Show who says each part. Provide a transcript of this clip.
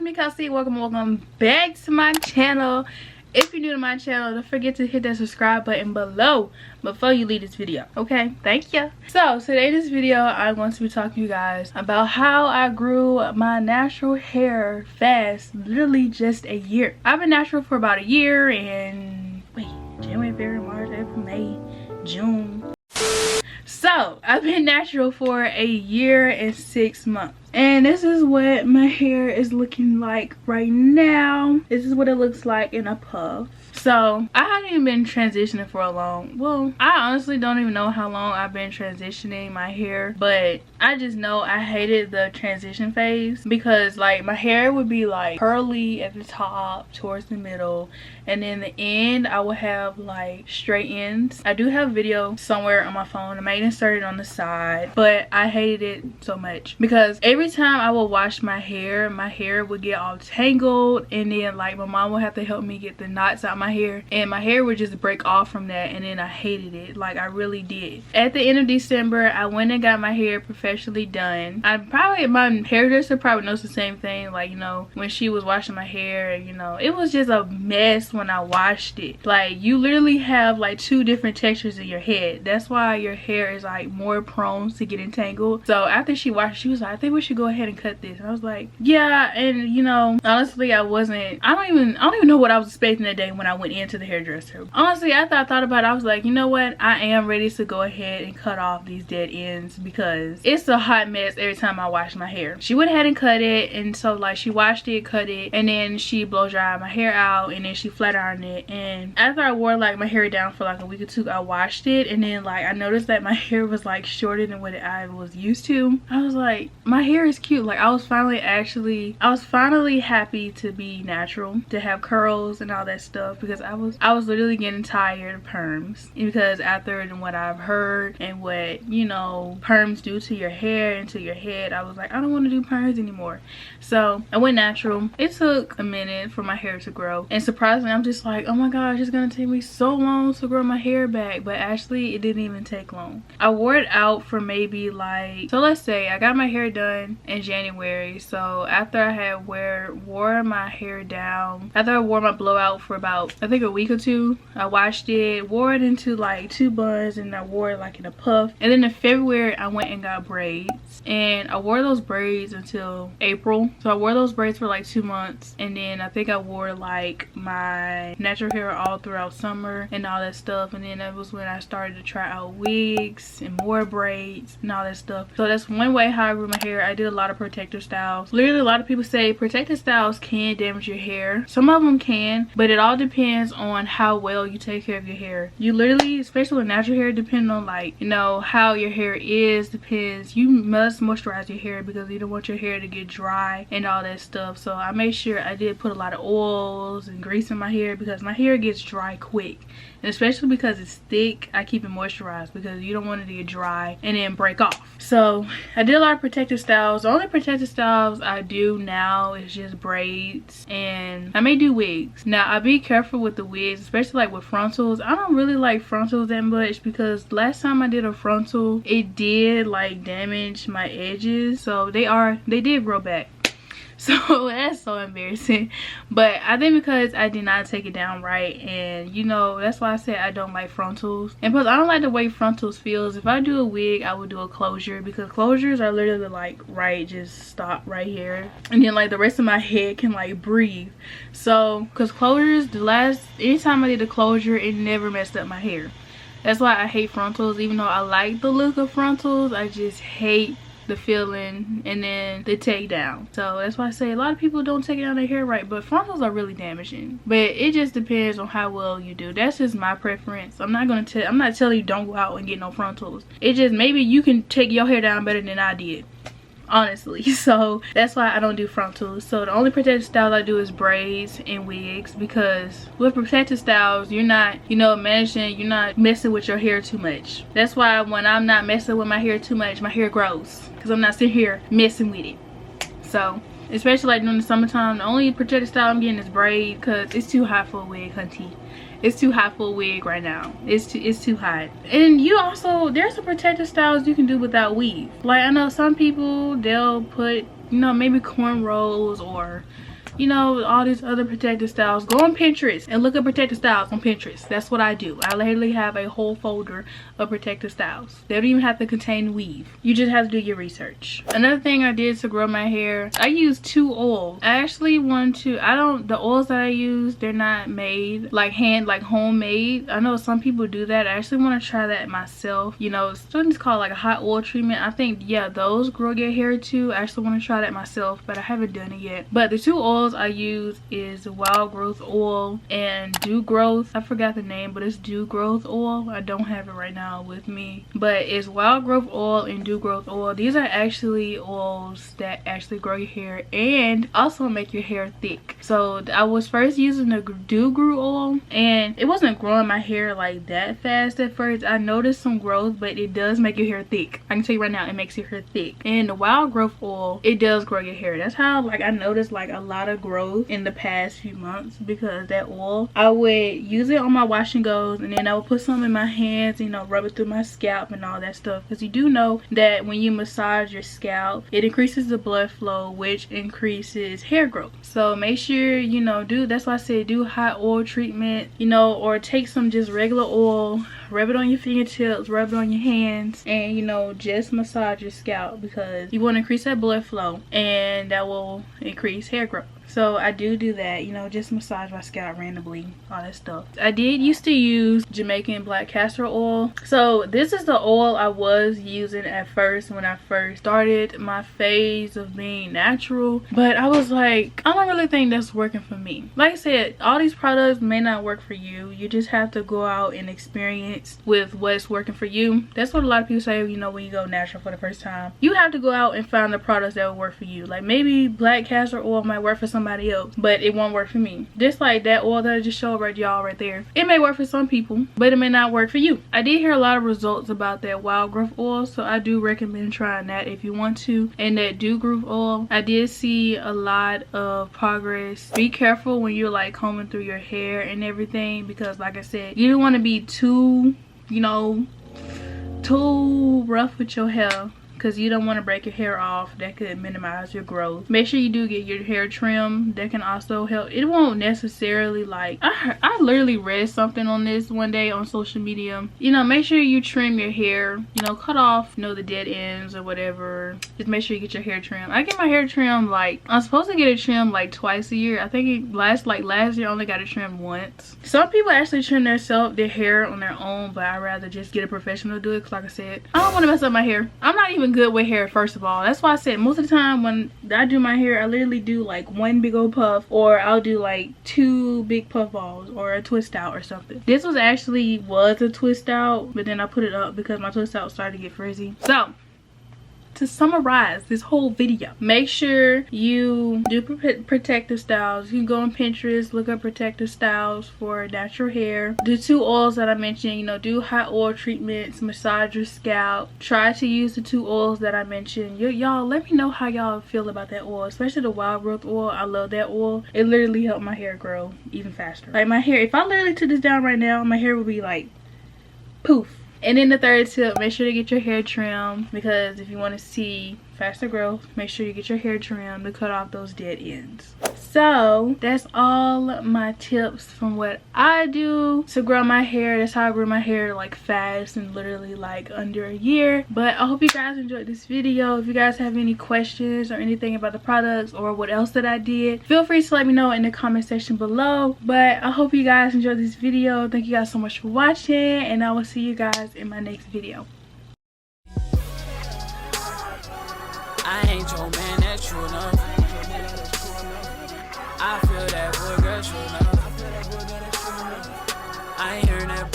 Speaker 1: me Kelci. Welcome back to my channel. If you're new to my channel, don't forget to hit that subscribe button below before you leave this video. Okay, thank you. So today in this video, I'm going to be talking to you guys about how I grew my natural hair fast, literally just a year. I've been natural for about a year and January, February, March, April, May, June. So I've been natural for a year and 6 months. And this is what my hair is looking like right now. This is what it looks like in a puff. So I haven't even been transitioning for a long, well, I honestly don't even know how long I've been transitioning my hair, but I just know I hated the transition phase because like my hair would be like curly at the top towards the middle, and then the end I would have like straight ends. I do have video somewhere on my phone. I might insert it on the side, but I hated it so much because every time I would wash my hair would get all tangled, and then like my mom would have to help me get the knots out my hair, and my hair would just break off from that, and then I hated it. Like I really did. At the end of December, I went and got my hair professionally done. My hairdresser probably knows the same thing, like, you know, when she was washing my hair, you know, it was just a mess when I washed it. Like you literally have like 2 different textures in your head. That's why your hair is like more prone to getting tangled. So after she washed, she was like, I think we should go ahead and cut this. And I was like, yeah. And you know, honestly, I don't even know what I was expecting that day when I went into the hairdresser. Honestly, after I thought about it, I was like, you know what, I am ready to go ahead and cut off these dead ends because it's a hot mess every time I wash my hair. She went ahead and cut it, and so like she washed it, cut it, and then she blow dried my hair out, and then she flat ironed it. And after I wore like my hair down for like a week or 2, I washed it, and then like I noticed that my hair was like shorter than what I was used to. I was like, my hair is cute. Like I was finally happy to be natural, to have curls and all that stuff, because I was literally getting tired of perms, because after what I've heard and what, you know, perms do to your hair and to your head, I was like, I don't want to do perms anymore. So I went natural. It took a minute for my hair to grow, and surprisingly, I'm just like, oh my gosh, it's gonna take me so long to grow my hair back. But actually it didn't even take long. I wore it out for maybe like, so let's say I got my hair done in January. So after I had wore my hair down, after I wore my blowout for about I think a week or 2, I washed it, wore it into like 2 buns, and I wore it like in a puff. And then in February I went and got braids, and I wore those braids until April. So I wore those braids for like 2 months, and then I think I wore like my natural hair all throughout summer and all that stuff. And then that was when I started to try out wigs and more braids and all that stuff. So that's one way how I grew my hair. I did a lot of protective styles. Literally, a lot of people say protective styles can damage your hair. Some of them can, but it all depends on how well you take care of your hair. You literally, especially with natural hair, depending on like, you know, how your hair is, depends. You must moisturize your hair because you don't want your hair to get dry and all that stuff. So I made sure I did put a lot of oils and grease in my hair, because my hair gets dry quick, and especially because it's thick, I keep it moisturized because you don't want it to get dry and then break off. So I did a lot of protective styles. The only protective styles I do now is just braids, and I may do wigs. Now I be careful with the wigs, especially like with frontals. I don't really like frontals that much because last time I did a frontal, it did like damage my edges, so they did grow back. So that's so embarrassing. But I think because I did not take it down right, and you know, that's why I said I don't like frontals. And plus I don't like the way frontals feels. If I do a wig, I would do a closure, because closures are literally like just stop right here, and then like the rest of my head can like breathe. So because closures, anytime I did a closure, it never messed up my hair. That's why I hate frontals. Even though I like the look of frontals, I just hate the feeling and then the take down. So that's why I say a lot of people don't take down their hair right, but frontals are really damaging. But it just depends on how well you do. That's just my preference. I'm not telling you don't go out and get no frontals. It just, maybe you can take your hair down better than I did, honestly. So that's why I don't do frontals. So the only protective styles I do is braids and wigs, because with protective styles, you're not, you know, you're not messing with your hair too much. That's why when I'm not messing with my hair too much, my hair grows, because I'm not sitting here messing with it. So especially like during the summertime, the only protective style I'm getting is braid, because it's too hot for a wig, hunty. It's too hot for a wig right now. It's too hot. And you also, there's some protective styles you can do without weave. Like I know some people, they'll put, you know, maybe cornrows or you know, all these other protective styles, go on Pinterest and look up protective styles on Pinterest. That's what I do. I literally have a whole folder of protective styles. They don't even have to contain weave. You just have to do your research. Another thing I did to grow my hair, I used 2 oils. I actually want to, the oils that I use, they're not made like homemade. I know some people do that. I actually want to try that myself. You know, it's called like a hot oil treatment. I think, yeah, those grow your hair too. I actually want to try that myself, but I haven't done it yet. But the 2 oils I use is wild growth oil and dew growth. I forgot the name, but it's dew growth oil. I don't have it right now with me, but it's wild growth oil and dew growth oil. These are actually oils that actually grow your hair and also make your hair thick. So I was first using the dew growth oil, and it wasn't growing my hair like that fast at first. I noticed some growth, but it does make your hair thick. I can tell you right now, it makes your hair thick. And the wild growth oil, it does grow your hair. That's how like I noticed like a lot of growth in the past few months, because that oil, I would use it on my wash and goes, and then I would put some in my hands, you know, rub it through my scalp and all that stuff, because you do know that when you massage your scalp, it increases the blood flow, which increases hair growth. So make sure, you know, that's why I said do hot oil treatment, you know, or take some just regular oil, rub it on your fingertips, rub it on your hands, and, you know, just massage your scalp, because you want to increase that blood flow and that will increase hair growth. So I do that, you know, just massage my scalp randomly, all that stuff. I did used to use Jamaican black castor oil. So this is the oil I was using at first when I first started my phase of being natural, but I was like, I don't really think that's working for me. Like I said, all these products may not work for you. You just have to go out and experience with what's working for you. That's what a lot of people say, you know, when you go natural for the first time. You have to go out and find the products that will work for you. Like maybe black castor oil might work for somebody else, but it won't work for me. Just like that oil that I just showed y'all right there, it may work for some people, but it may not work for you. I did hear a lot of results about that wild growth oil, so I do recommend trying that if you want to. And that dew growth oil, I did see a lot of progress. Be careful when you're like combing through your hair and everything, because like I said, you don't want to be too, you know, too rough with your hair, because you don't want to break your hair off. That could minimize your growth. Make sure you do get your hair trimmed. That can also help. It won't necessarily like, I literally read something on this one day on social media. You know, make sure you trim your hair, you know, cut off, you know, the dead ends or whatever. Just make sure you get your hair trimmed. I get my hair trimmed, like, I'm supposed to get it trimmed like twice a year. I think it last year I only got it trimmed once. Some people actually trim their hair on their own, but I'd rather just get a professional to do it, because like I said, I don't want to mess up my hair. I'm not even good with hair, first of all. That's why I said most of the time when I do my hair, I literally do like 1 big old puff, or I'll do like 2 big puff balls, or a twist out or something. This was a twist out, but then I put it up because my twist out started to get frizzy. So to summarize this whole video, make sure you do protective styles. You can go on Pinterest, look up protective styles for natural hair. The 2 oils that I mentioned, you know, do hot oil treatments, massage your scalp. Try to use the 2 oils that I mentioned. Y'all let me know how y'all feel about that oil, especially the wild growth oil. I love that oil. It literally helped my hair grow even faster. Like my hair, if I literally took this down right now, my hair would be like poof. And then the third tip, make sure to get your hair trimmed, because if you want to see faster growth, make sure you get your hair trimmed to cut off those dead ends. So that's all my tips from what I do to grow my hair. That's how I grew my hair like fast and literally like under a year. But I hope you guys enjoyed this video. If you guys have any questions or anything about the products or what else that I did, feel free to let me know in the comment section below. But I hope you guys enjoyed this video. Thank you guys so much for watching, and I will see you guys in my next video.
Speaker 2: I ain't your man, that's true enough. I feel that wood, girl, true enough. I ain't hearing that